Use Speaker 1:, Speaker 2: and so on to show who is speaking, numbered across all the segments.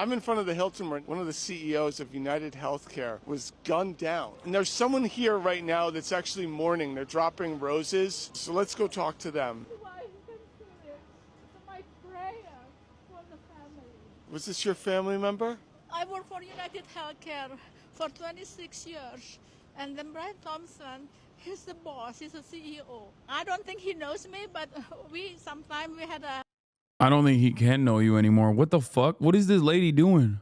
Speaker 1: I'm in front of the Hilton where one of the CEOs of United Healthcare was gunned down. And there's someone here right now that's actually mourning. They're dropping roses. So let's go talk to them.
Speaker 2: My prayer for the family.
Speaker 1: Was this your family member?
Speaker 2: I work for United Healthcare for 26 years. And then Brian Thompson, he's the boss, he's the CEO. I don't think he knows me, but sometimes we had a...
Speaker 3: I don't think he can know you anymore. What the fuck? What is this lady doing?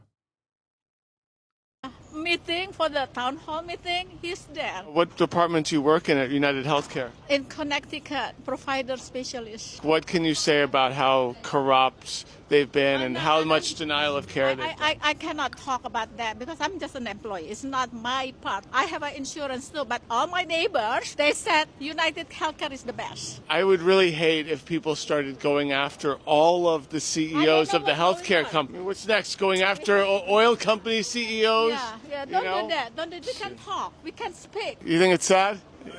Speaker 2: meeting for the town hall meeting. He's there.
Speaker 1: What department do you work in at United Healthcare?
Speaker 2: In Connecticut, provider specialist.
Speaker 1: What can you say about how corrupt they've been and how much denial of care they've done?
Speaker 2: I cannot talk about that because I'm just an employee. It's not my part. I have an insurance too, but all my neighbors, they said United Healthcare is the best.
Speaker 1: I would really hate if people started going after all of the CEOs of the healthcare company. What's next? Going after oil company CEOs?
Speaker 2: Yeah, don't do that. Don't do that. We can talk. We can speak.
Speaker 1: You think it's sad?
Speaker 4: Yeah,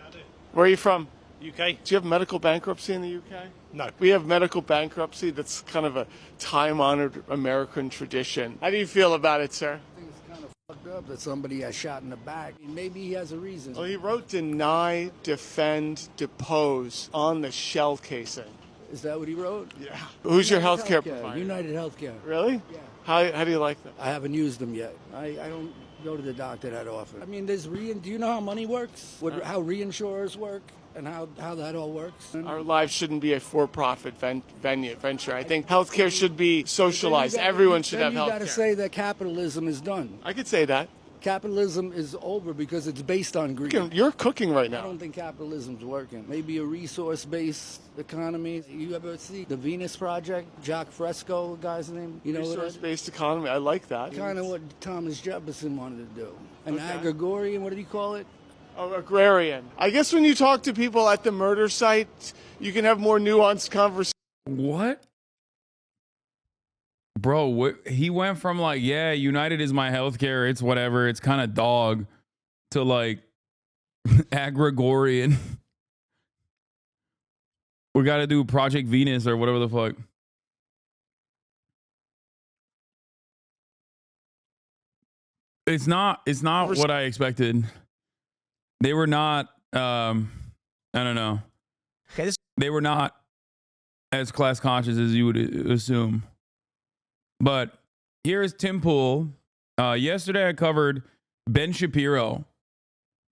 Speaker 4: I do.
Speaker 1: Where are you from?
Speaker 4: UK.
Speaker 1: Do you have medical bankruptcy in the UK?
Speaker 4: No.
Speaker 1: We have medical bankruptcy. That's kind of a time-honored American tradition. How do you feel about it, sir?
Speaker 5: I think it's kind of fucked up that somebody got shot in the back. Maybe he has a reason.
Speaker 1: Well, he wrote deny, defend, depose on the shell casing.
Speaker 5: Is that what he wrote?
Speaker 1: Yeah. Who's your healthcare provider?
Speaker 5: United Healthcare.
Speaker 1: Really?
Speaker 5: Yeah.
Speaker 1: How do you like them?
Speaker 5: I haven't used them yet. I don't go to the doctor that often. I mean, do you know how money works? How reinsurers work? And how that all works?
Speaker 1: Our lives shouldn't be a for-profit venture. I think healthcare should be socialized. Everyone should have healthcare.
Speaker 5: You got to say that capitalism is done.
Speaker 1: I could say that.
Speaker 5: Capitalism is over because it's based on greed.
Speaker 1: You're cooking right
Speaker 5: I
Speaker 1: now.
Speaker 5: don't think capitalism's working. Maybe a resource-based economy. You ever see the Venus Project? Jacques Fresco, the guy's name. You know,
Speaker 1: resource-based economy. I like that.
Speaker 5: Kind of what Thomas Jefferson wanted to do. An agrarian. What did he call it?
Speaker 1: Oh, agrarian. I guess when you talk to people at the murder site, you can have more nuanced conversations.
Speaker 3: What? Bro, he went from like, yeah, United is my healthcare, it's whatever, it's kind of dog, to like agrarian. We got to do Project Venus or whatever the fuck. It's not what I expected. They were not, I don't know.
Speaker 6: Okay,
Speaker 3: they were not as class conscious as you would assume. But here is Tim Pool. Yesterday I covered Ben Shapiro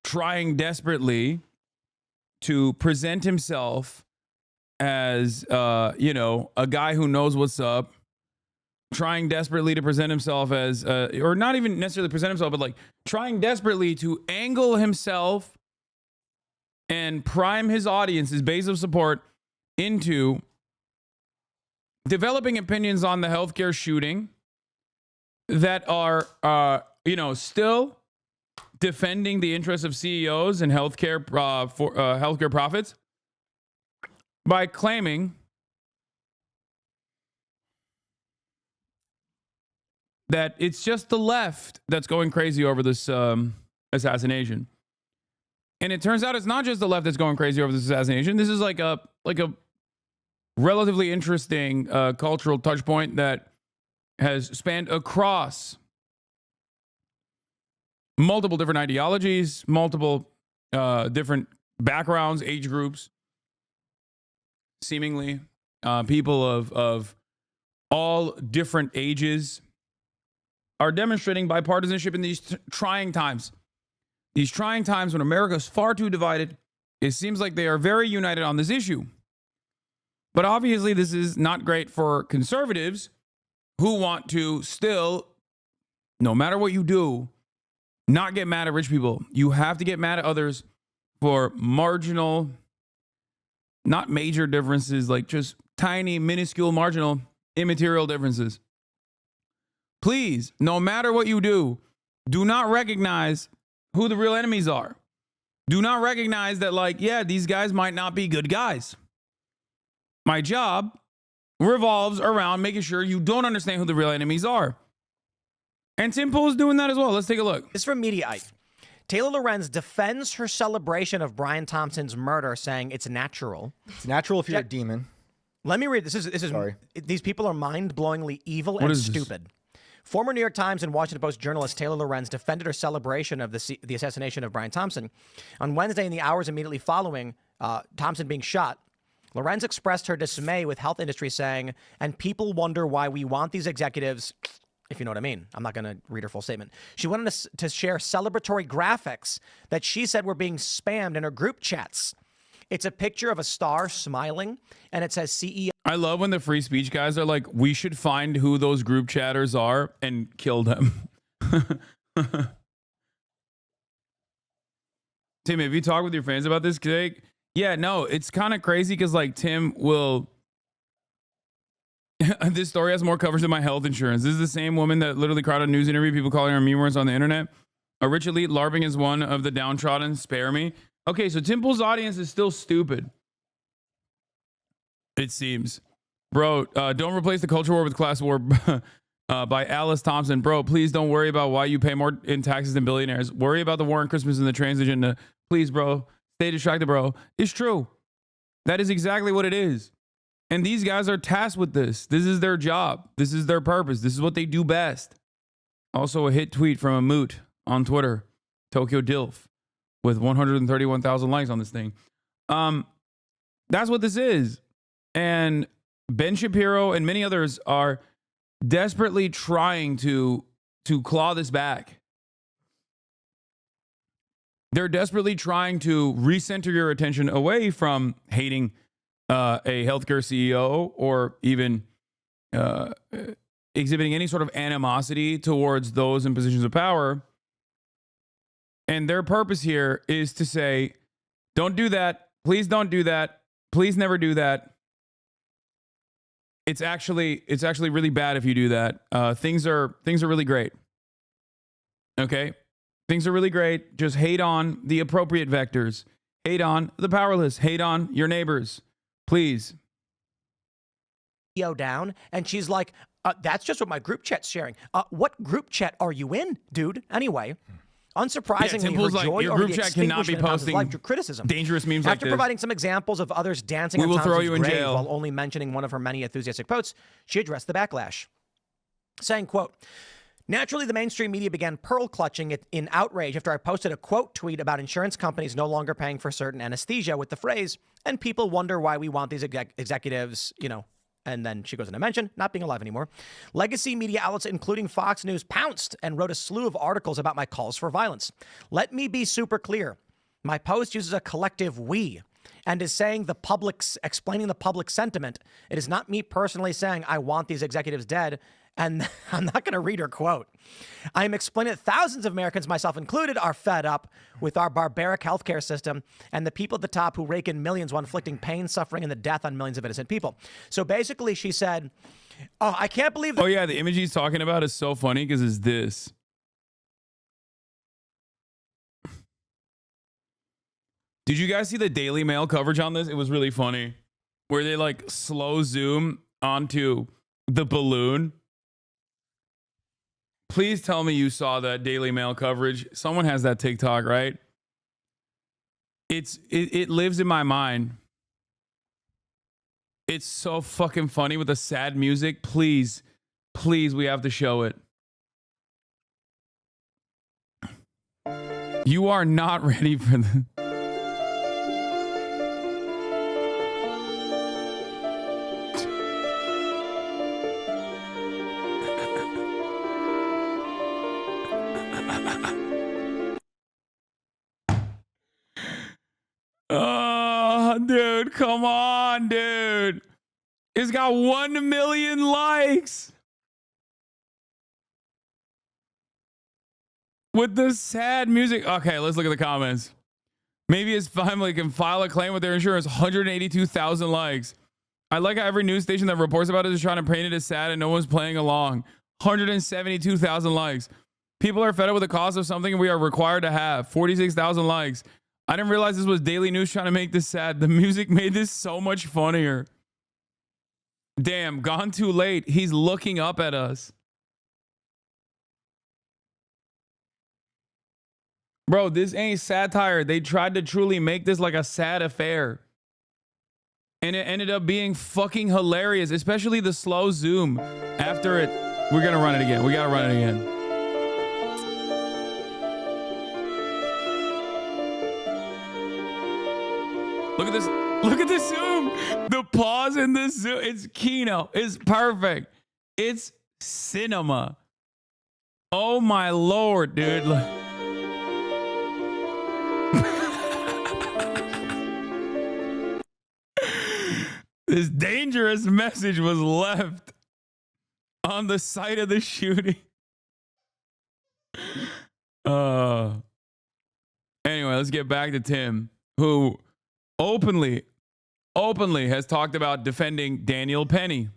Speaker 3: trying desperately to present himself as, a guy who knows what's up. Trying desperately to present himself as, or not even necessarily present himself, but like trying desperately to angle himself and prime his audience, his base of support, into developing opinions on the healthcare shooting that are, still defending the interests of CEOs and healthcare for healthcare profits by claiming that it's just the left that's going crazy over this assassination. And it turns out it's not just the left that's going crazy over this assassination. This is like a relatively interesting cultural touch point that has spanned across multiple different ideologies, multiple different backgrounds, age groups, seemingly people of all different ages are demonstrating bipartisanship in these trying times. These trying times when America is far too divided, it seems like they are very united on this issue. But obviously, this is not great for conservatives who want to still, no matter what you do, not get mad at rich people. You have to get mad at others for marginal, not major differences, like just tiny, minuscule, marginal, immaterial differences. Please, no matter what you do not recognize who the real enemies are. Do not recognize that, these guys might not be good guys. My job revolves around making sure you don't understand who the real enemies are. And Tim Pool is doing that as well. Let's take a look.
Speaker 6: This is from Mediaite. Taylor Lorenz defends her celebration of Brian Thompson's murder, saying it's natural.
Speaker 7: It's natural if you're a demon.
Speaker 6: Let me read. This is
Speaker 7: Sorry.
Speaker 6: These people are mind-blowingly evil and stupid. Former New York Times and Washington Post journalist Taylor Lorenz defended her celebration of the assassination of Brian Thompson. On Wednesday, in the hours immediately following Thompson being shot, Lorenz expressed her dismay with health industry, saying, "And people wonder why we want these executives," if you know what I mean. I'm not going to read her full statement. She wanted to share celebratory graphics that she said were being spammed in her group chats. It's a picture of a star smiling, and it says CEO.
Speaker 3: I love when the free speech guys are like, we should find who those group chatters are and kill them. Tim, have you talked with your fans about this today? Yeah, no, it's kind of crazy because like Tim will... This story has more coverage than my health insurance. This is the same woman that literally cried on a news interview, people calling her memewords on the internet. A rich elite LARPing is one of the downtrodden. Spare me. Okay, so Tim Pool's audience is still stupid. It seems. Bro, don't replace the culture war with class war by Alice Thompson. Bro, please don't worry about why you pay more in taxes than billionaires. Worry about the war on Christmas and the trans agenda. Please, bro. Stay distracted, bro. It's true. That is exactly what it is. And these guys are tasked with this. This is their job. This is their purpose. This is what they do best. Also, a hit tweet from a moot on Twitter, Tokyo Dilf, with 131,000 likes on this thing. That's what this is. And Ben Shapiro and many others are desperately trying to claw this back. They're desperately trying to recenter your attention away from hating a healthcare CEO or even exhibiting any sort of animosity towards those in positions of power. And their purpose here is to say, don't do that. Please don't do that. Please never do that. It's actually really bad if you do that. Things are really great. Okay? Things are really great. Just hate on the appropriate vectors. Hate on the powerless. Hate on your neighbors. Please.
Speaker 6: Down, and she's like, that's just what my group chat's sharing. What group chat are you in, dude? Anyway, unsurprisingly, her joy
Speaker 3: your
Speaker 6: over
Speaker 3: group
Speaker 6: the
Speaker 3: chat cannot be
Speaker 6: extinguishment of Thompson's
Speaker 3: posting
Speaker 6: life drew criticism.
Speaker 3: dangerous memes like
Speaker 6: After
Speaker 3: this.
Speaker 6: providing some examples of others dancing on
Speaker 3: will throw
Speaker 6: Thompson's
Speaker 3: you in
Speaker 6: grave
Speaker 3: jail.
Speaker 6: while only mentioning one of her many enthusiastic posts, she addressed the backlash, saying, quote, "Naturally, the mainstream media began pearl clutching it in outrage after I posted a quote tweet about insurance companies no longer paying for certain anesthesia with the phrase, and people wonder why we want these executives, you know," and then she goes into mention, not being alive anymore. Legacy media outlets, including Fox News, pounced and wrote a slew of articles about my calls for violence. Let me be super clear. My post uses a collective we and is saying explaining the public sentiment. It is not me personally saying I want these executives dead. And I'm not going to read her quote. I am explaining that thousands of Americans, myself included, are fed up with our barbaric healthcare system and the people at the top who rake in millions while inflicting pain, suffering, and the death on millions of innocent people. So basically, she said, "Oh, I can't believe that."
Speaker 3: Oh, yeah. The image he's talking about is so funny because it's this. Did you guys see the Daily Mail coverage on this? It was really funny. Where they like slow zoom onto the balloon. Please tell me you saw that Daily Mail coverage. Someone has that TikTok, right? It lives in my mind. It's so fucking funny with the sad music. Please, we have to show it. You are not ready for the... Oh, dude, come on, dude. It's got 1 million likes. With the sad music. Okay, let's look at the comments. Maybe his family can file a claim with their insurance. 182,000 likes. I like how every news station that reports about it is trying to paint it as sad and no one's playing along. 172,000 likes. People are fed up with the cost of something we are required to have. 46,000 likes. I didn't realize this was Daily News trying to make this sad. The music made this so much funnier. Damn, gone too late. He's looking up at us. Bro, this ain't satire. They tried to truly make this like a sad affair. And it ended up being fucking hilarious, especially the slow zoom after it We're gonna run it again. We gotta run it again. Look at this. Look at the zoom. The pause in the zoom. It's Kino. It's perfect. It's cinema. Oh my Lord, dude. This dangerous message was left on the site of the shooting. Anyway, let's get back to Tim, who openly has talked about defending Daniel Penny,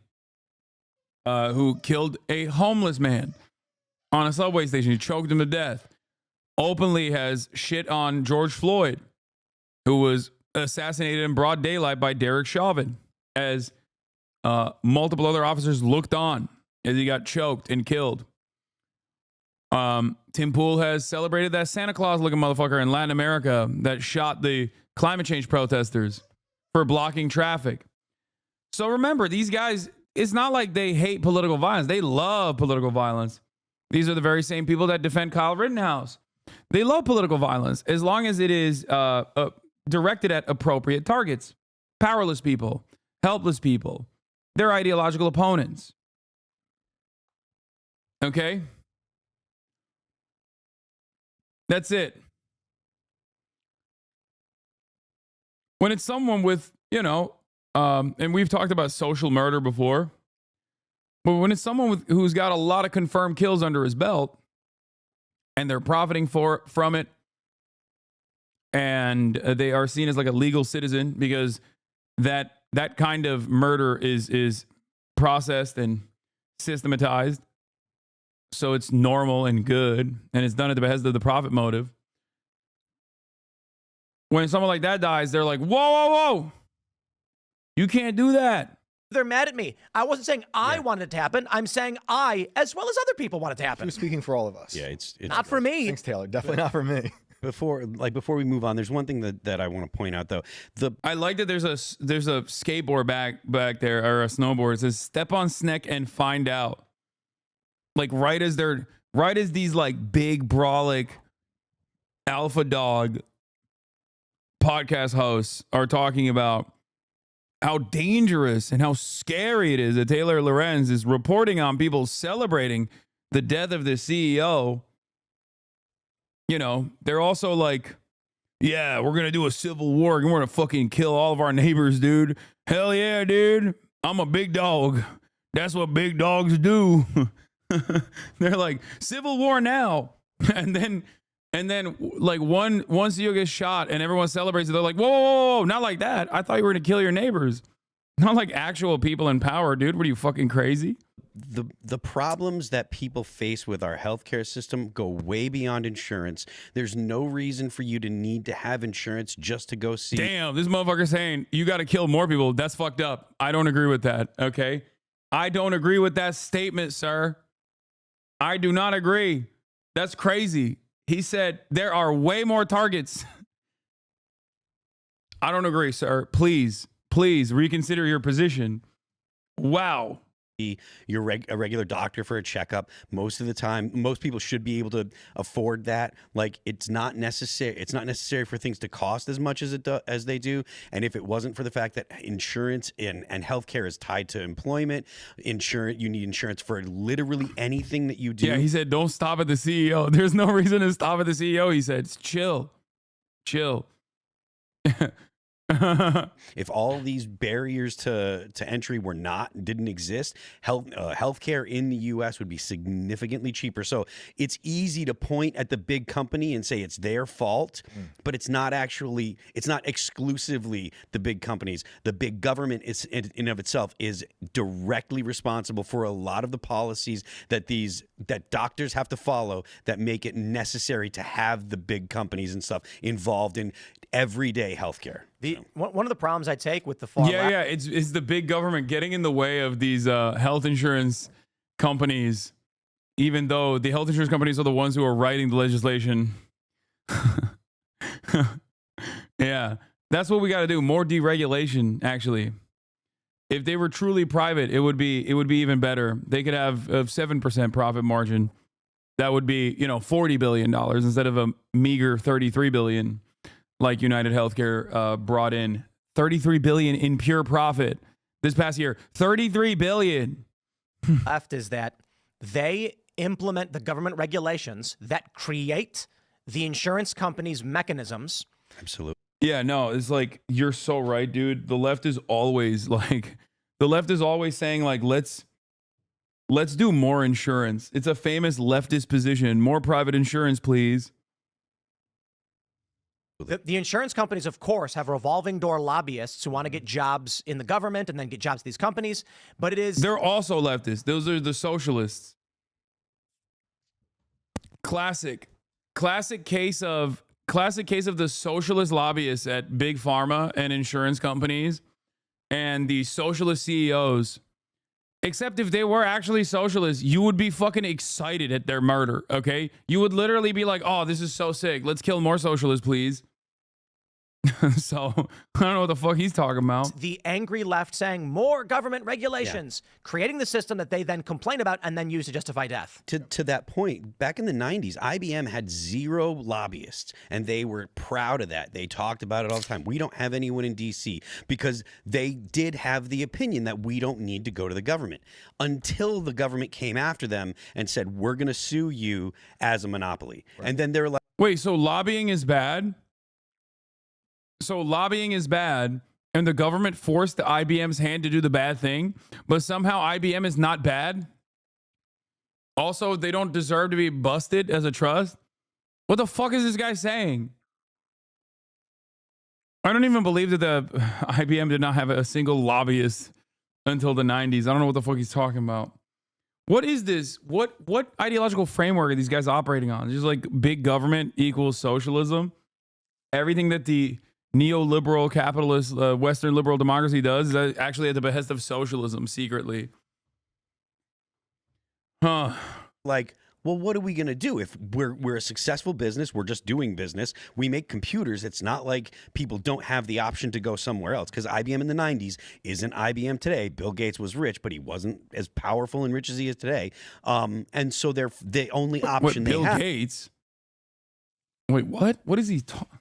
Speaker 3: who killed a homeless man on a subway station. He choked him to death. Openly has shit on George Floyd, who was assassinated in broad daylight by Derek Chauvin, as multiple other officers looked on as he got choked and killed. Tim Pool has celebrated that Santa Claus looking motherfucker in Latin America that shot the climate change protesters for blocking traffic. So remember, these guys, it's not like they hate political violence. They love political violence. These are the very same people that defend Kyle Rittenhouse. They love political violence as long as it is directed at appropriate targets. Powerless people, helpless people, their ideological opponents. Okay? That's it. When it's someone with, and we've talked about social murder before, but when it's someone who's got a lot of confirmed kills under his belt and they're profiting from it, and they are seen as like a legal citizen because that kind of murder is processed and systematized, so it's normal and good, and it's done at the behest of the profit motive. When someone like that dies, they're like, whoa, whoa, whoa. You can't do that.
Speaker 6: They're mad at me. I wasn't saying I wanted it to happen. I'm saying I, as well as other people, want it to happen.
Speaker 4: You're speaking for all of us.
Speaker 7: Yeah, it's
Speaker 6: not for me.
Speaker 4: Thanks, Taylor. Definitely not for me.
Speaker 7: Before we move on, there's one thing that I want to point out though.
Speaker 3: I like that there's a skateboard back there, or a snowboard. It says step on Sneck and find out. Like right as these like big brolic alpha dog podcast hosts are talking about how dangerous and how scary it is that Taylor Lorenz is reporting on people celebrating the death of the CEO. They're also like, yeah, we're going to do a civil war and we're going to fucking kill all of our neighbors, dude. Hell yeah, dude. I'm a big dog. That's what big dogs do. They're like, civil war now. And then like one CEO gets shot and everyone celebrates it. They're like, whoa, whoa, whoa, not like that. I thought you were going to kill your neighbors. Not like actual people in power, dude. What are you, fucking crazy?
Speaker 7: The problems that people face with our healthcare system go way beyond insurance. There's no reason for you to need to have insurance just to go see.
Speaker 3: Damn, this motherfucker saying you got to kill more people. That's fucked up. I don't agree with that. Okay. I don't agree with that statement, sir. I do not agree. That's crazy. He said there are way more targets. I don't agree, sir. Please reconsider your position. Wow.
Speaker 7: A regular doctor for a checkup. Most of the time, most people should be able to afford that. Like, it's not necessary. It's not necessary for things to cost as much as they do. And if it wasn't for the fact that insurance and healthcare is tied to employment, you need insurance for literally anything that you do.
Speaker 3: Yeah, he said, don't stop at the CEO. There's no reason to stop at the CEO. He said, chill.
Speaker 7: If all these barriers to entry didn't exist, healthcare in the U.S. would be significantly cheaper. So it's easy to point at the big company and say it's their fault, but it's not exclusively the big companies. The big government is in and of itself is directly responsible for a lot of the policies that doctors have to follow that make it necessary to have the big companies and stuff involved in everyday healthcare.
Speaker 6: One of the problems I take with the far left,
Speaker 3: it's the big government getting in the way of these health insurance companies, even though the health insurance companies are the ones who are writing the legislation. Yeah, that's what we got to do. More deregulation, actually. If they were truly private, it would be even better. They could have a 7% profit margin. That would be, $40 billion instead of a meager $33 billion like United Healthcare brought in. $33 billion in pure profit this past year. $33 billion.
Speaker 6: Left is that they implement the government regulations that create the insurance companies' mechanisms.
Speaker 7: Absolutely.
Speaker 3: Yeah, no, it's like, you're so right, dude. The left is always saying like, let's do more insurance. It's a famous leftist position. More private insurance, please.
Speaker 6: The insurance companies, of course, have revolving door lobbyists who want to get jobs in the government and then get jobs at these companies. But they're
Speaker 3: also leftists. Those are the socialists. Classic case of the socialist lobbyists at big pharma and insurance companies and the socialist CEOs. Except if they were actually socialists, you would be fucking excited at their murder, okay? You would literally be like, oh, this is so sick. Let's kill more socialists, please. So I don't know what the fuck he's talking about.
Speaker 6: The angry left saying more government regulations, creating the system that they then complain about and then use to justify death.
Speaker 7: To that point, back in the 90s, IBM had 0 lobbyists, and they were proud of that. They talked about it all the time. We don't have anyone in D.C. because they did have the opinion that we don't need to go to the government until the government came after them and said, we're going to sue you as a monopoly. Right. And then they're like,
Speaker 3: wait, so lobbying is bad? So lobbying is bad, and the government forced IBM's hand to do the bad thing, but somehow IBM is not bad? Also, they don't deserve to be busted as a trust? What the fuck is this guy saying? I don't even believe that the IBM did not have a single lobbyist until the 90s. I don't know what the fuck he's talking about. What is this? What ideological framework are these guys operating on? Just like big government equals socialism? Everything that the neoliberal capitalist Western liberal democracy does is actually at the behest of socialism secretly. Huh.
Speaker 7: Like, well, what are we going to do? If we're a successful business, we're just doing business. We make computers. It's not like people don't have the option to go somewhere else, because IBM in the 90s isn't IBM today. Bill Gates was rich, but he wasn't as powerful and rich as he is today. And so they're the only option they have.
Speaker 3: Bill Gates? Wait, what? What is he talking?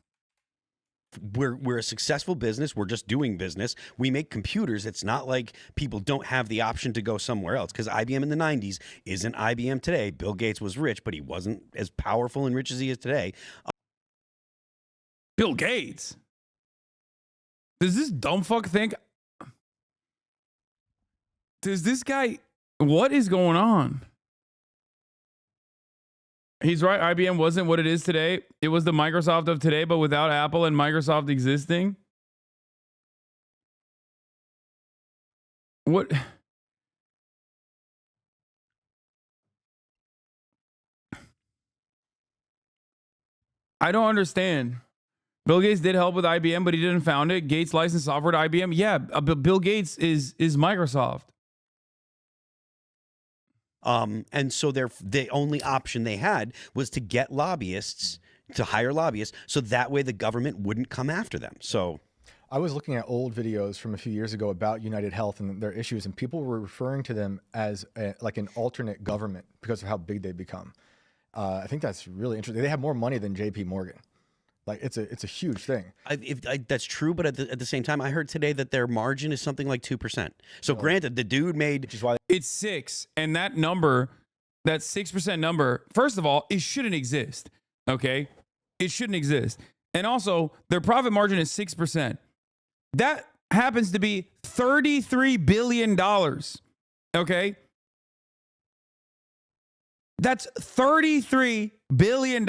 Speaker 7: We're a successful business. We're just doing business. We make computers. It's not like people don't have the option to go somewhere else, because IBM in the 90s isn't IBM today. Bill Gates was rich, but he wasn't as powerful and rich as he is today.
Speaker 3: Bill Gates? Does this dumb fuck think? Does this guy? What is going on? He's right. IBM wasn't what it is today. It was the Microsoft of today, but without Apple and Microsoft existing. What? I don't understand. Bill Gates did help with IBM, but he didn't found it. Gates licensed software to IBM. Yeah, Bill Gates is Microsoft.
Speaker 7: And so the only option they had was to get lobbyists, to hire lobbyists, so that way the government wouldn't come after them. So
Speaker 4: I was looking at old videos from a few years ago about United Health and their issues, and people were referring to them as like an alternate government because of how big they become. I think that's really interesting. They have more money than JP Morgan. Like it's a huge thing.
Speaker 7: That's true, but at the same time, I heard today that their margin is something like 2%. So granted, the dude made,
Speaker 4: which is why
Speaker 3: it's 6, and that number, that 6% number, first of all, it shouldn't exist. Okay, it shouldn't exist, and also their profit margin is 6%. That happens to be $33 billion. Okay, that's $33 billion.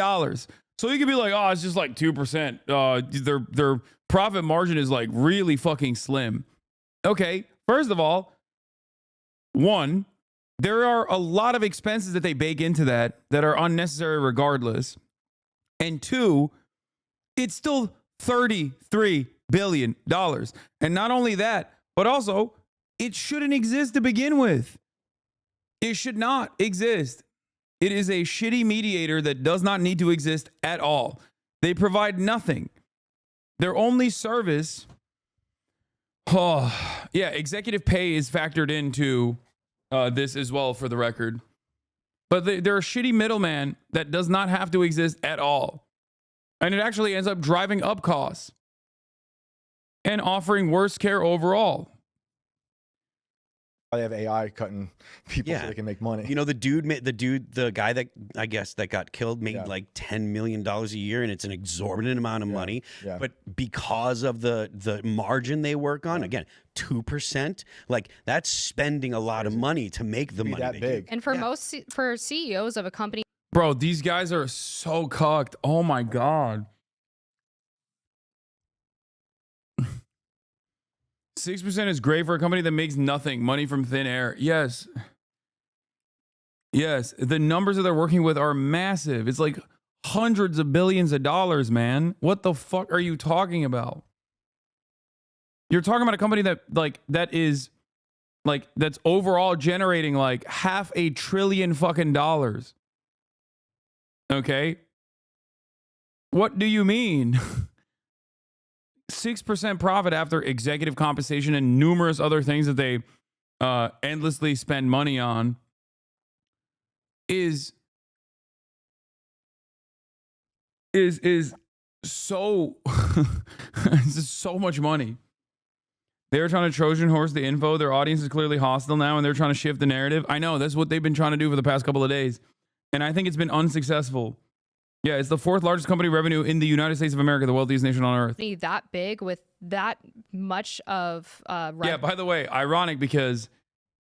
Speaker 3: So you could be like, oh, it's just like 2%. Their profit margin is like really fucking slim. Okay, first of all, one, there are a lot of expenses that they bake into that are unnecessary regardless. And two, it's still $33 billion. And not only that, but also it shouldn't exist to begin with. It should not exist. It is a shitty mediator that does not need to exist at all. They provide nothing. Their only service, Oh, yeah. Executive pay is factored into this as well, for the record. But they're a shitty middleman that does not have to exist at all. And it actually ends up driving up costs and offering worse care overall.
Speaker 4: They have AI cutting people so
Speaker 7: Yeah.
Speaker 4: they can make money.
Speaker 7: You know, the guy that I guess that got killed made
Speaker 4: Yeah.
Speaker 7: like $10 million a year, and it's an exorbitant amount of money.
Speaker 4: Yeah.
Speaker 7: But because of the margin they work on, again, 2%, like that's spending a lot of money to make the
Speaker 4: Be
Speaker 7: money
Speaker 4: that
Speaker 7: they
Speaker 4: big.
Speaker 7: do.
Speaker 8: And for CEOs of a company
Speaker 3: Bro, these guys are so cucked. Oh my God. 6% is great for a company that makes nothing money from thin air. Yes. Yes. The numbers that they're working with are massive. It's like hundreds of billions of dollars, man. What the fuck are you talking about? You're talking about a company that's overall generating like $500 billion fucking dollars. Okay. What do you mean? 6% profit after executive compensation and numerous other things that they endlessly spend money on is so it's just so much money. They're trying to Trojan horse the info. Their audience is clearly hostile now, and they're trying to shift the narrative. I know that's what they've been trying to do for the past couple of days, and I think it's been unsuccessful. Yeah, it's the fourth largest company revenue in the United States of America, the wealthiest nation on earth.
Speaker 8: that big with that much of
Speaker 3: Yeah, by the way, ironic because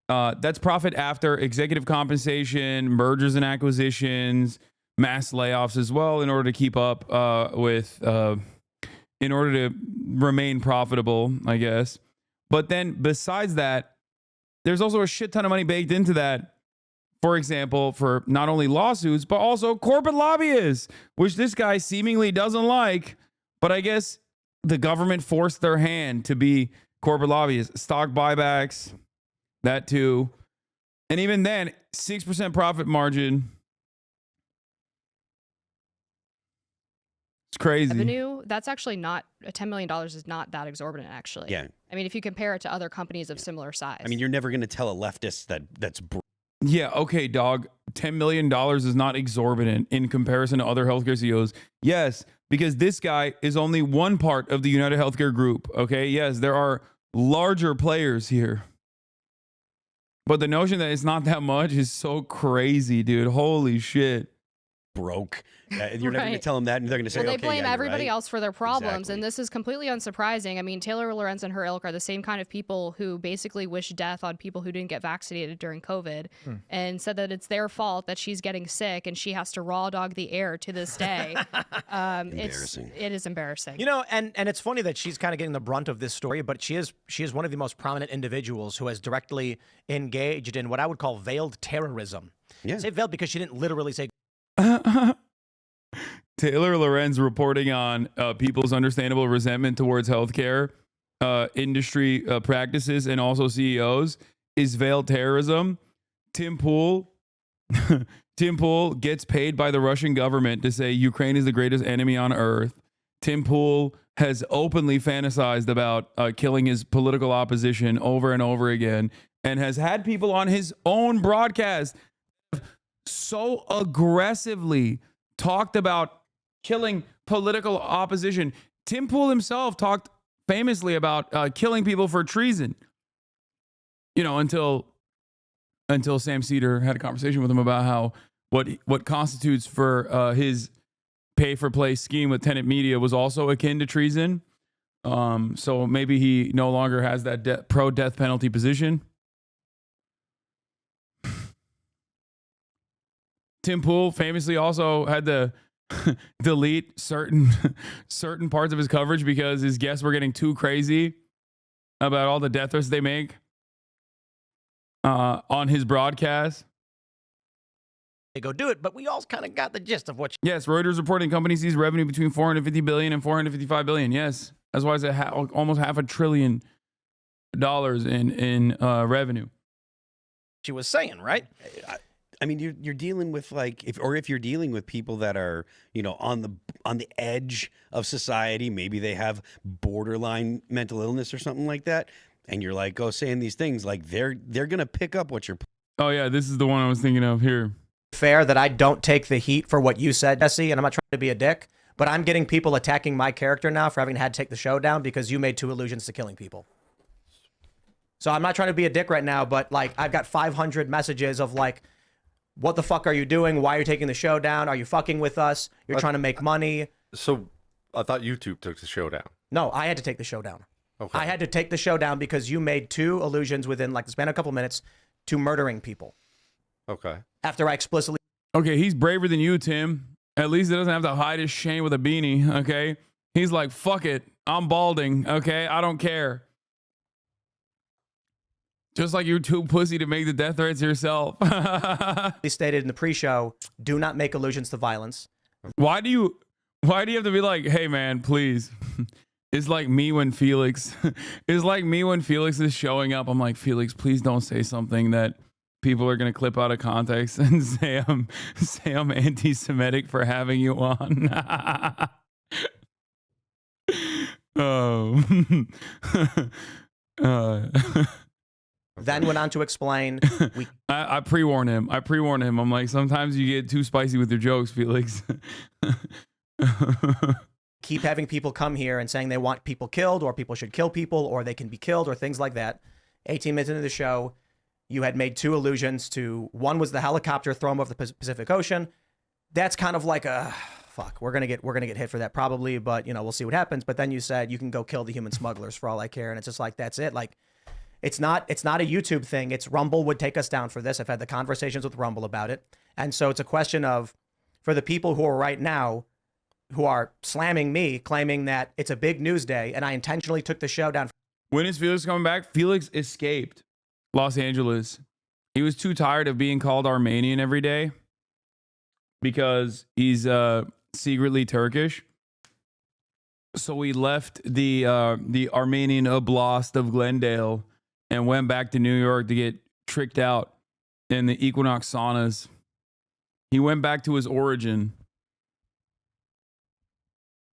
Speaker 3: that's profit after executive compensation, mergers and acquisitions, mass layoffs as well, in order to keep up in order to remain profitable, I guess. But then besides that, there's also a shit ton of money baked into that. For example, for not only lawsuits, but also corporate lobbyists, which this guy seemingly doesn't like. But I guess the government forced their hand to be corporate lobbyists. Stock buybacks, that too. And even then, 6% profit margin. It's crazy.
Speaker 8: revenue, that's actually not $10 million is not that exorbitant, actually.
Speaker 7: Yeah.
Speaker 8: I mean, if you compare it to other companies of similar size.
Speaker 7: I mean, you're never going to tell a leftist that's
Speaker 3: Yeah, okay, dog. $10 million is not exorbitant in comparison to other healthcare CEOs. Yes, because this guy is only one part of the United Healthcare Group. Okay, yes, there are larger players here. But the notion that it's not that much is so crazy, dude. Holy shit.
Speaker 7: broke. You're never going to
Speaker 8: Right.
Speaker 7: tell them that, and they're going to say,
Speaker 8: Well, they
Speaker 7: okay,
Speaker 8: blame
Speaker 7: yeah, you're
Speaker 8: everybody
Speaker 7: right.
Speaker 8: else for their problems,
Speaker 7: Exactly.
Speaker 8: and this is completely unsurprising. I mean, Taylor Lorenz and her ilk are the same kind of people who basically wish death on people who didn't get vaccinated during COVID, and said that it's their fault that she's getting sick and she has to raw dog the air to this day.
Speaker 7: Embarrassing.
Speaker 8: It is embarrassing.
Speaker 6: You know, and it's funny that she's kind of getting the brunt of this story, but she is one of the most prominent individuals who has directly engaged in what I would call veiled terrorism.
Speaker 7: Yeah.
Speaker 6: I say veiled because she didn't literally say
Speaker 3: Taylor Lorenz reporting on people's understandable resentment towards healthcare industry practices and also CEOs is veiled terrorism. Tim Pool gets paid by the Russian government to say Ukraine is the greatest enemy on earth. Tim Pool has openly fantasized about killing his political opposition over and over again, and has had people on his own broadcast so aggressively talked about killing political opposition. Tim Pool himself talked famously about killing people for treason. You know, until Sam Cedar had a conversation with him about how what constitutes for his pay for play scheme with tenant media was also akin to treason. So maybe he no longer has that pro death penalty position. Tim Pool famously also had to delete certain parts of his coverage because his guests were getting too crazy about all the death threats they make on his broadcast.
Speaker 6: they go do it, but we all kind of got the gist of what
Speaker 3: Yes, Reuters reporting company sees revenue between 450 billion and 455 billion. Yes, that's why it's almost $500 billion in revenue.
Speaker 6: she was saying, right?
Speaker 7: I mean, you're dealing with like if you're dealing with people that are, you know, on the edge of society, maybe they have borderline mental illness or something like that, and you're like, saying these things, like they're gonna pick up what you're.
Speaker 3: Oh yeah, this is the one I was thinking of here.
Speaker 6: Fair that I don't take the heat for what you said, Jesse, and I'm not trying to be a dick, but I'm getting people attacking my character now for having had to take the show down because you made 2 allusions to killing people. So I'm not trying to be a dick right now, but like I've got 500 messages of like, what the fuck are you doing? Why are you taking the show down? Are you fucking with us? You're trying to make money.
Speaker 9: So I thought YouTube took the show down.
Speaker 6: No, I had to take the show down.
Speaker 9: Okay.
Speaker 6: I had to take the show down because you made 2 allusions within like the span of a couple minutes to murdering people.
Speaker 9: Okay.
Speaker 6: After I explicitly.
Speaker 3: Okay, he's braver than you, Tim. At least he doesn't have to hide his shame with a beanie, okay? He's like, fuck it. I'm balding, okay? I don't care. Just like you're too pussy to make the death threats yourself.
Speaker 6: Stated in the pre-show, do not make allusions to violence.
Speaker 3: Why do you have to be like, hey man, please? It's like me when Felix is showing up. I'm like, Felix, please don't say something that people are gonna clip out of context and say I'm anti-Semitic for having you on. Oh.
Speaker 6: Then went on to explain.
Speaker 3: I pre-warn him. I'm like, sometimes you get too spicy with your jokes, Felix.
Speaker 6: Keep having people come here and saying they want people killed or people should kill people or they can be killed or things like that. 18 minutes into the show, you had made 2 allusions to, one was the helicopter thrown over the Pacific Ocean. That's kind of like a, fuck, we're gonna get hit for that probably, but you know, we'll see what happens. But then you said you can go kill the human smugglers for all I care. And it's just like, that's it. Like, it's not a YouTube thing. It's Rumble would take us down for this. I've had the conversations with Rumble about it. And so it's a question of, for the people who are right now, who are slamming me, claiming that it's a big news day, and I intentionally took the show down.
Speaker 3: When is Felix coming back? Felix escaped Los Angeles. He was too tired of being called Armenian every day because he's secretly Turkish. So he left the Armenian Oblast of Glendale and went back to New York to get tricked out in the Equinox saunas. He went back to his origin.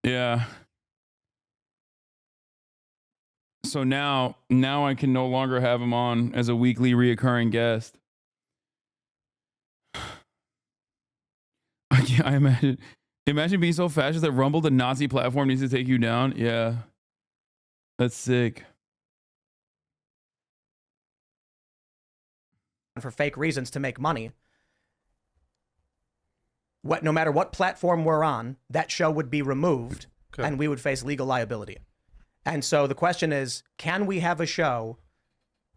Speaker 3: Yeah. So now I can no longer have him on as a weekly reoccurring guest. I imagine being so fascist that Rumble, the Nazi platform, needs to take you down. Yeah. That's sick.
Speaker 6: For fake reasons to make money. No matter what platform we're on, that show would be removed and we would face legal liability. And so the question is, can we have a show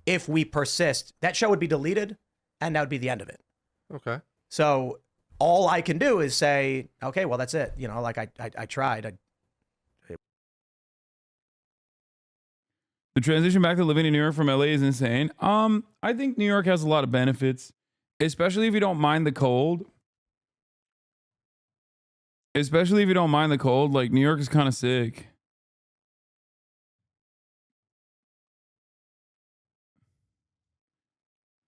Speaker 6: if we persist? That show would be deleted and that would be the end of it.
Speaker 9: Okay.
Speaker 6: So all I can do is say, okay, well, that's it. You know, like I tried.
Speaker 3: The transition back to living in New York from LA is insane. I think New York has a lot of benefits, especially if you don't mind the cold. Like New York is kind of sick.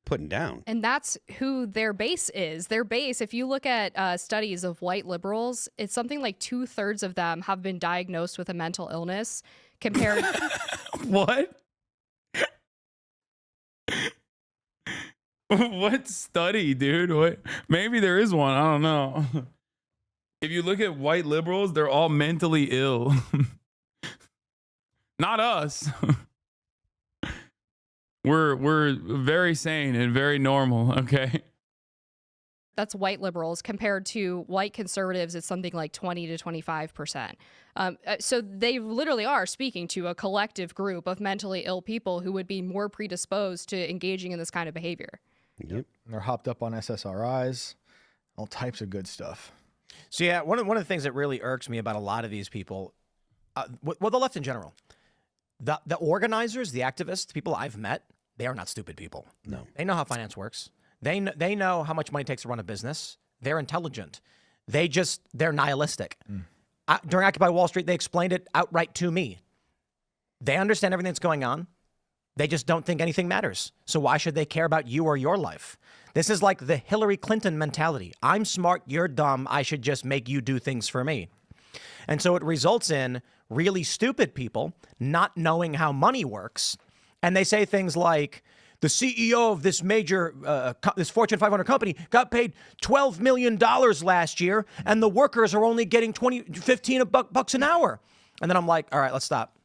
Speaker 7: Putting down.
Speaker 8: And that's who their base is. Their base, if you look at studies of white liberals, it's something like 2/3 of them have been diagnosed with a mental illness compared.
Speaker 3: What? What study, dude? What? Maybe there is one. I don't know. If you look at white liberals, they're all mentally ill. Not us. We're very sane and very normal, okay?
Speaker 8: That's white liberals. Compared to white conservatives, it's something like 20 to 25%. So they literally are speaking to a collective group of mentally ill people who would be more predisposed to engaging in this kind of behavior.
Speaker 7: Yep.
Speaker 4: They're hopped up on SSRIs, all types of good stuff.
Speaker 6: So yeah, one of the things that really irks me about a lot of these people, well, the left in general, the organizers, the activists, the people I've met, they are not stupid people.
Speaker 7: No.
Speaker 6: They know how finance works. They know how much money it takes to run a business. They're intelligent. They're nihilistic. During Occupy Wall Street, they explained it outright to me. They understand everything that's going on. They just don't think anything matters. So why should they care about you or your life? This is like the Hillary Clinton mentality. I'm smart, you're dumb. I should just make you do things for me. And so it results in really stupid people not knowing how money works. And they say things like, the CEO of this major, this Fortune 500 company got paid $12 million last year, and the workers are only getting 15 bucks an hour. And then I'm like, all right, let's stop.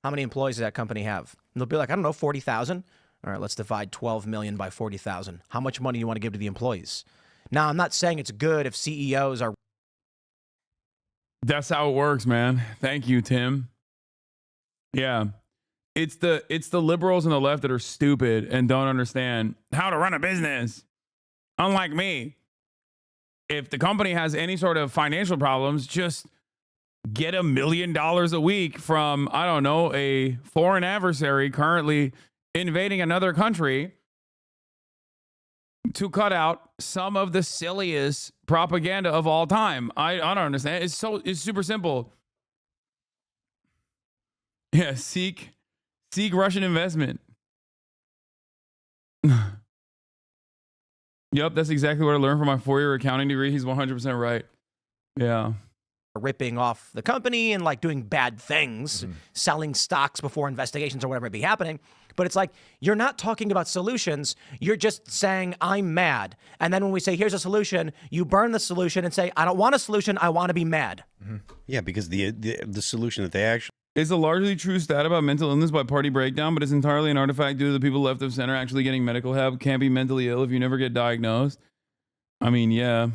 Speaker 6: How many employees does that company have? And they'll be like, I don't know, 40,000. All right, let's divide 12 million by 40,000. How much money do you want to give to the employees? Now, I'm not saying it's good if CEOs are.
Speaker 3: That's how it works, man. Thank you, Tim. Yeah. It's the liberals on the left that are stupid and don't understand how to run a business. Unlike me, if the company has any sort of financial problems, just get $1 million a week from, I don't know, a foreign adversary currently invading another country to cut out some of the silliest propaganda of all time. I don't understand. It's super simple. Yeah, seek Russian investment. Yep, that's exactly what I learned from my 4-year accounting degree. He's 100% right. Yeah.
Speaker 6: Ripping off the company and like doing bad things, selling stocks before investigations or whatever may be happening. But it's like, you're not talking about solutions. You're just saying, I'm mad. And then when we say, here's a solution, you burn the solution and say, I don't want a solution. I want to be mad.
Speaker 7: Yeah, because the solution that they actually.
Speaker 3: It's a largely true stat about mental illness by party breakdown, but it's entirely an artifact due to the people left of center actually getting medical help. Can't be mentally ill if you never get diagnosed. I mean, yeah.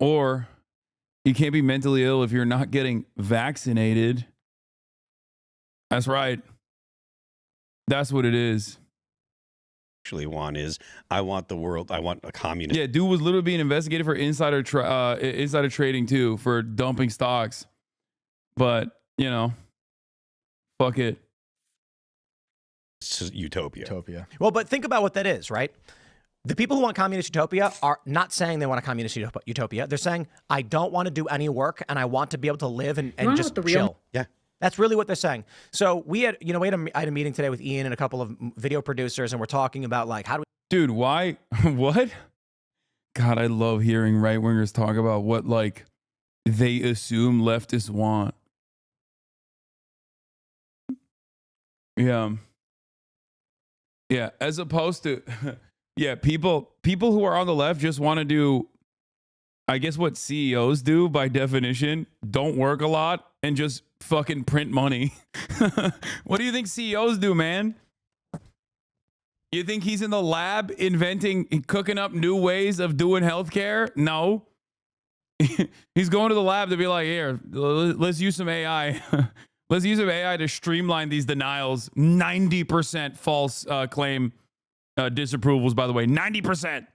Speaker 3: Or you can't be mentally ill if you're not getting vaccinated. That's right. That's what it is.
Speaker 7: Actually want is, I want the world, I want a communist.
Speaker 3: Yeah, dude was literally being investigated for insider trading too, for dumping stocks. But, you know, fuck it.
Speaker 7: It's utopia.
Speaker 6: Well, but think about what that is, right? The people who want communist utopia are not saying they want a communist utopia. They're saying, I don't want to do any work and I want to be able to live and just chill.
Speaker 7: Yeah.
Speaker 6: That's really what they're saying. So I had a meeting today with Ian and a couple of video producers, and we're talking about like, how do we.
Speaker 3: Dude, why? What? God, I love hearing right wingers talk about what like they assume leftists want. Yeah. Yeah. As opposed to, yeah, people who are on the left just want to do, I guess what CEOs do by definition, don't work a lot and just fucking print money. What do you think CEOs do, man? You think he's in the lab cooking up new ways of doing healthcare? No. He's going to the lab to be like, here, let's use some AI. Let's use some AI to streamline these denials. 90% false claim disapprovals, by the way. 90%.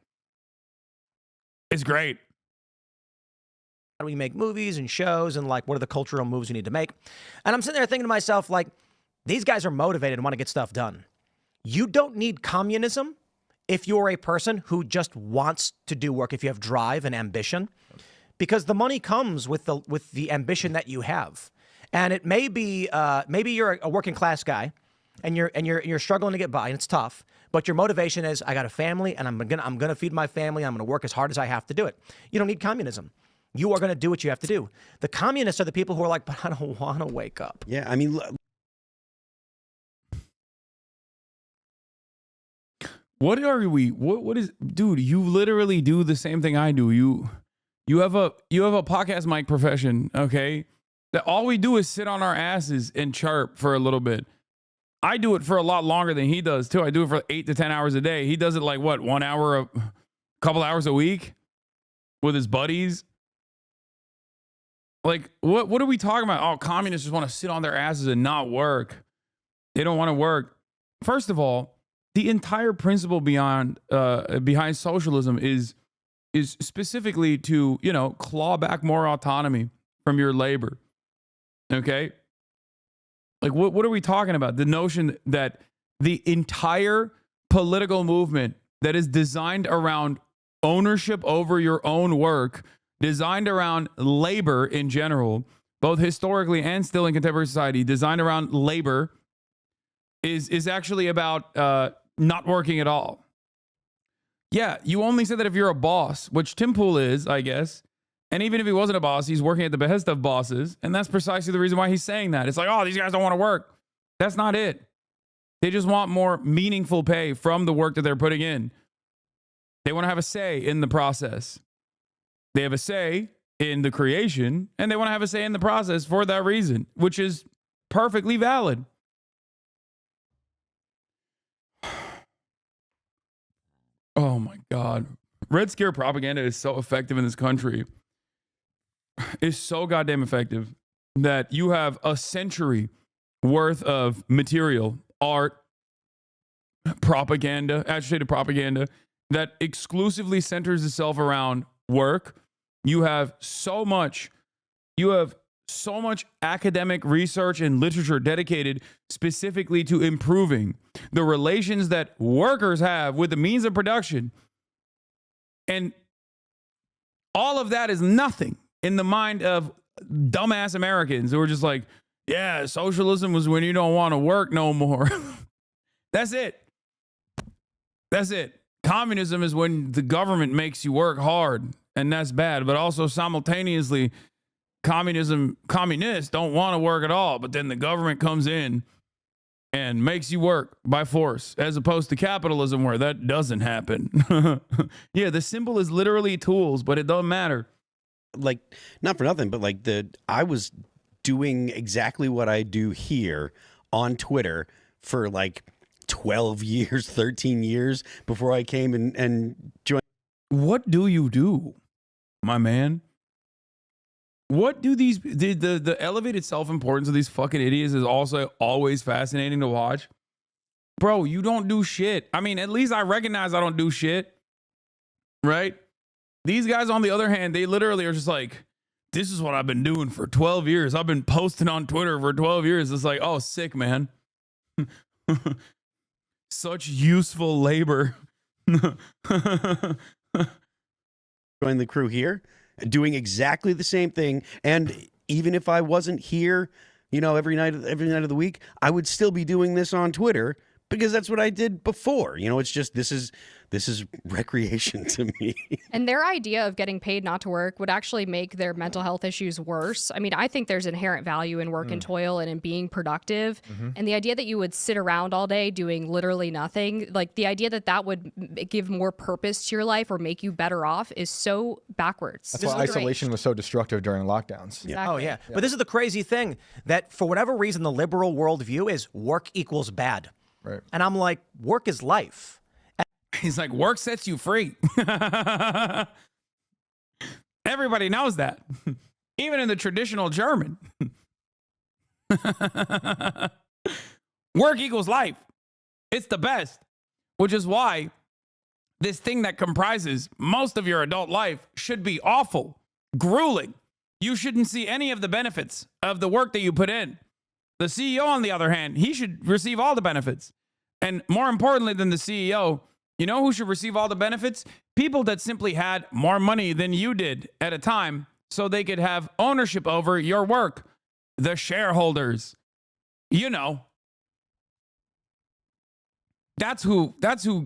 Speaker 3: It's great.
Speaker 6: How do we make movies and shows, and like, what are the cultural moves we need to make? And I'm sitting there thinking to myself, like, these guys are motivated and want to get stuff done. You don't need communism if you're a person who just wants to do work, if you have drive and ambition, because the money comes with the ambition that you have. And it may be, maybe you're a working class guy and you're struggling to get by and it's tough, but your motivation is, I got a family and I'm gonna feed my family. I'm gonna work as hard as I have to do it. You don't need communism. You are going to do what you have to do. The communists are the people who are like, but I don't want to wake up.
Speaker 7: Yeah, I mean,
Speaker 3: what are we? What is, dude? You literally do the same thing I do. You have a podcast mic profession, okay? That all we do is sit on our asses and chirp for a little bit. I do it for a lot longer than he does too. I do it for 8 to 10 hours a day. He does it like what, 1 hour, a couple hours a week with his buddies. Like, what are we talking about? Oh, communists just want to sit on their asses and not work. They don't want to work. First of all, the entire principle behind socialism is specifically to, you know, claw back more autonomy from your labor. Okay? Like, what are we talking about? The notion that the entire political movement that is designed around ownership over your own work, designed around labor in general, both historically and still in contemporary society, designed around labor, is actually about not working at all. Yeah, you only say that if you're a boss, which Tim Pool is, I guess. And even if he wasn't a boss, he's working at the behest of bosses. And that's precisely the reason why he's saying that. It's like, oh, these guys don't want to work. That's not it. They just want more meaningful pay from the work that they're putting in. They want to have a say in the process. They have a say in the creation, and they want to have a say in the process for that reason, which is perfectly valid. Oh my God. Red Scare propaganda is so effective in this country. It's so goddamn effective that you have a century worth of material, art, propaganda, agitated propaganda that exclusively centers itself around work. You have so much academic research and literature dedicated specifically to improving the relations that workers have with the means of production. And all of that is nothing in the mind of dumbass Americans who are just like, yeah, socialism was when you don't want to work no more. That's it. That's it. Communism is when the government makes you work hard, and that's bad. But also simultaneously, communists don't want to work at all, but then the government comes in and makes you work by force, as opposed to capitalism where that doesn't happen. Yeah, the symbol is literally tools, but it doesn't matter.
Speaker 7: Like, not for nothing, but like I was doing exactly what I do here on Twitter for like 12 years, 13 years before I came and joined.
Speaker 3: What do you do, my man? What do these, the elevated self-importance of these fucking idiots is also always fascinating to watch. Bro, you don't do shit. I mean, at least I recognize I don't do shit, right? These guys, on the other hand, they literally are just like, this is what I've been doing for 12 years. I've been posting on Twitter for 12 years. It's like, oh, sick, man. Such useful labor.
Speaker 7: Join the crew here, doing exactly the same thing. And even if I wasn't here, you know, every night of the week, I would still be doing this on Twitter because that's what I did before. You know, it's just, this is recreation to me.
Speaker 8: And their idea of getting paid not to work would actually make their mental health issues worse. I mean, I think there's inherent value in work and toil and in being productive. And the idea that you would sit around all day doing literally nothing, like the idea that that would give more purpose to your life or make you better off is so backwards.
Speaker 4: That's why isolation was so destructive during lockdowns.
Speaker 8: Exactly.
Speaker 6: Oh, yeah. But this is the crazy thing, that for whatever reason, the liberal worldview is work equals bad.
Speaker 4: Right.
Speaker 6: And I'm like, work is life.
Speaker 3: He's like, work sets you free. Everybody knows that. Even in the traditional German. Work equals life. It's the best. Which is why this thing that comprises most of your adult life should be awful, grueling. You shouldn't see any of the benefits of the work that you put in. The CEO, on the other hand, he should receive all the benefits. And more importantly than the CEO, you know who should receive all the benefits? People that simply had more money than you did at a time so they could have ownership over your work. The shareholders. You know. That's who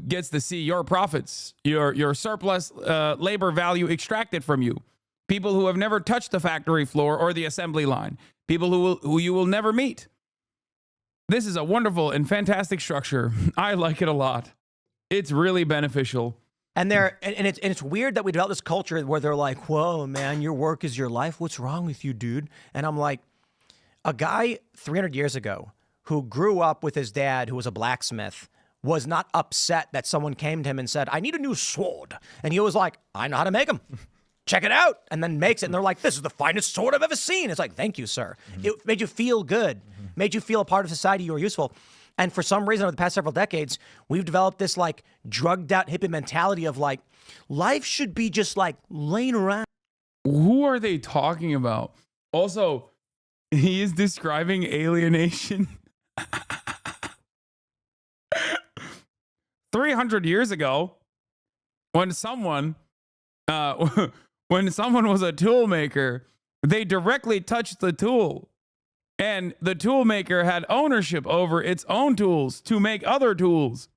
Speaker 3: gets to see your profits, your surplus labor value extracted from you. People who have never touched the factory floor or the assembly line. People who you will never meet. This is a wonderful and fantastic structure. I like it a lot. It's really beneficial.
Speaker 6: And it's weird that we develop this culture where they're like, whoa, man, your work is your life. What's wrong with you, dude? And I'm like, a guy 300 years ago who grew up with his dad, who was a blacksmith, was not upset that someone came to him and said, I need a new sword. And he was like, I know how to make them. Check it out. And then makes it. And they're like, this is the finest sword I've ever seen. It's like, thank you, sir. It made you feel good, made you feel a part of society. You were useful. And for some reason, over the past several decades, we've developed this like drugged out hippie mentality of like, life should be just like laying around.
Speaker 3: Who are they talking about? Also, he is describing alienation. 300 years ago, when someone was a tool maker, They directly touched the tool. And the tool maker had ownership over its own tools to make other tools.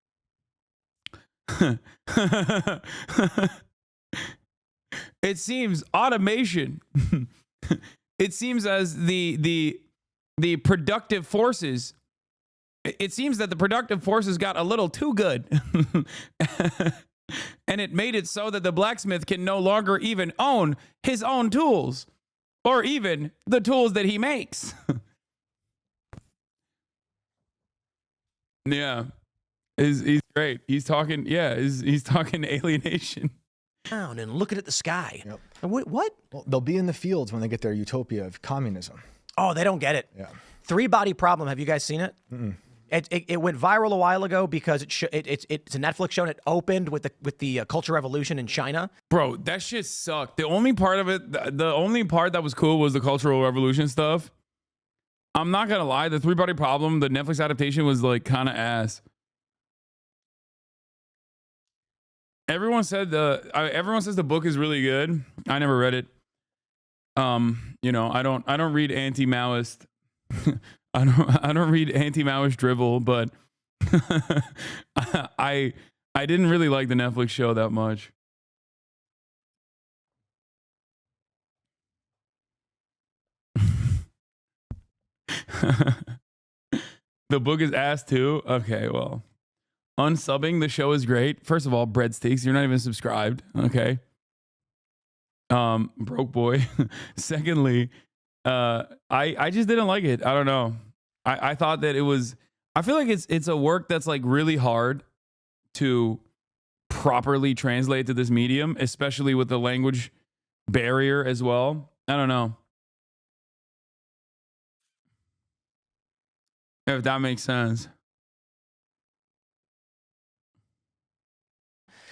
Speaker 3: It seems automation. It seems as the productive forces. It seems that the productive forces got a little too good. And it made it so that the blacksmith can no longer even own his own tools or even the tools that he makes. Yeah. He's great. He's talking, he's talking alienation.
Speaker 6: Down and looking at the sky.
Speaker 4: Yep.
Speaker 6: What?
Speaker 4: Well, they'll be in the fields when they get their utopia of communism.
Speaker 6: Oh, they don't get it.
Speaker 4: Yeah.
Speaker 6: 3-body problem. Have you guys seen it? It went viral a while ago because it's a Netflix show and it opened with the Culture Revolution in China.
Speaker 3: Bro, that shit sucked. The only part of it, the only part that was cool was the Cultural Revolution stuff. I'm not gonna lie, the 3-body problem, the Netflix adaptation was like kind of ass. Everyone says the book is really good. I never read it. You know, I don't read anti-Maoist. I don't read anti-Maoist drivel, but I didn't really like the Netflix show that much. The book is ass too. Okay, well, unsubbing the show is great. First of all, breadsticks. You're not even subscribed. Okay. Broke boy. Secondly, I just didn't like it. I don't know. I thought that it was. I feel like it's a work that's like really hard to properly translate to this medium, especially with the language barrier as well. I don't know. If that makes sense.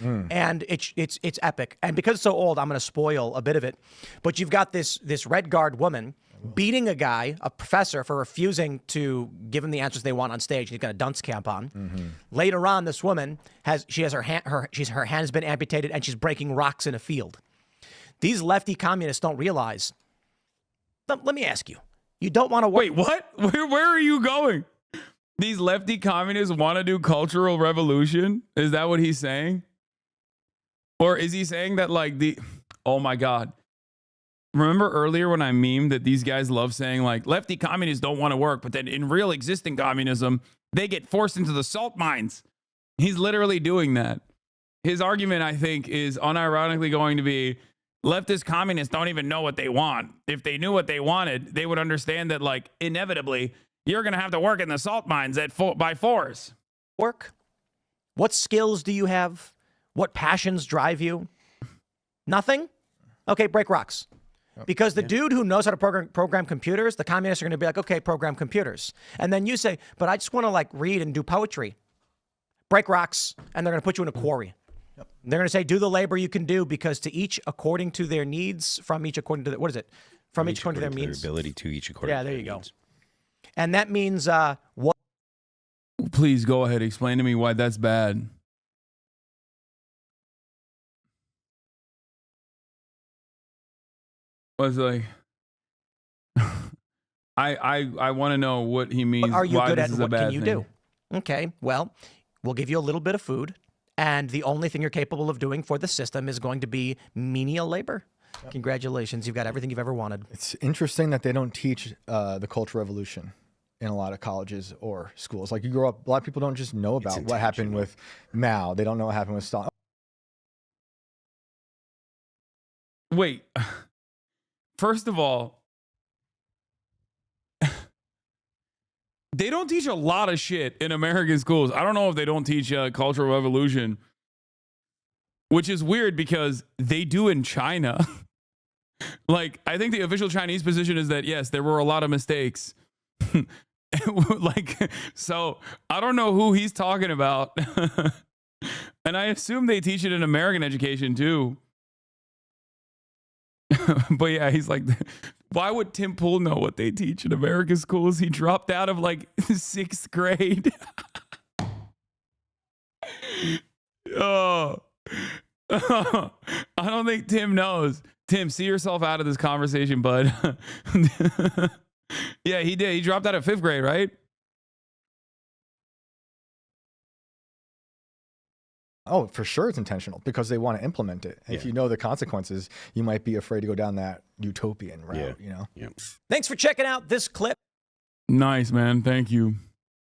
Speaker 6: And it's epic. And because it's so old, I'm going to spoil a bit of it. But you've got this Red Guard woman beating a guy, a professor, for refusing to give him the answers they want on stage. He's got a dunce cap on. Later on, this woman has her hand's been amputated and she's breaking rocks in a field. These lefty communists don't realize. Let me ask you. You don't want to
Speaker 3: wait. What? Where are you going? These lefty communists want to do cultural revolution? Is that what he's saying? Or is he saying that like oh my God. Remember earlier when I memed that these guys love saying like lefty communists don't want to work, but then in real existing communism, they get forced into the salt mines. He's literally doing that. His argument, I think, is unironically going to be leftist communists don't even know what they want. If they knew what they wanted, they would understand that like inevitably you're going to have to work in the salt mines by force.
Speaker 6: Work? What skills do you have? What passions drive you? Nothing? Okay, break rocks. Because the dude who knows how to program computers, the communists are going to be like, okay, program computers. And then you say, but I just want to like read and do poetry. Break rocks, and they're going to put you in a quarry. Yep. They're going to say, do the labor you can do, because to each according to their needs, from each according to what is it? From each according to their means.
Speaker 7: Their ability to each according to their needs. Yeah, there you go.
Speaker 6: And that means what?
Speaker 3: Please go ahead. Explain to me why that's bad. Was like, I want to know what he means.
Speaker 6: What are you
Speaker 3: why
Speaker 6: good
Speaker 3: this
Speaker 6: at?
Speaker 3: Is
Speaker 6: And
Speaker 3: a
Speaker 6: what
Speaker 3: bad
Speaker 6: can you
Speaker 3: thing.
Speaker 6: do? Okay, well, we'll give you a little bit of food, and the only thing you're capable of doing for the system is going to be menial labor. Yep. Congratulations, you've got everything you've ever wanted.
Speaker 4: It's interesting that they don't teach the Cultural Revolution in a lot of colleges or schools. Like you grow up, a lot of people don't just know about what happened with Mao. They don't know what happened with Stalin.
Speaker 3: Wait. First of all, they don't teach a lot of shit in American schools. I don't know if they don't teach Cultural Revolution, which is weird because they do in China. Like, I think the official Chinese position is that, yes, there were a lot of mistakes. Like, so I don't know who he's talking about. And I assume they teach it in American education too. But yeah, he's like, why would Tim Pool know what they teach in American schools? He dropped out of like 6th grade. Oh, I don't think Tim knows. Tim, see yourself out of this conversation, bud. Yeah, he did. He dropped out of 5th grade, right?
Speaker 4: Oh, for sure it's intentional because they want to implement it. And if you know the consequences, you might be afraid to go down that utopian route, you know?
Speaker 6: Thanks for checking out this clip.
Speaker 3: Nice, man. Thank you.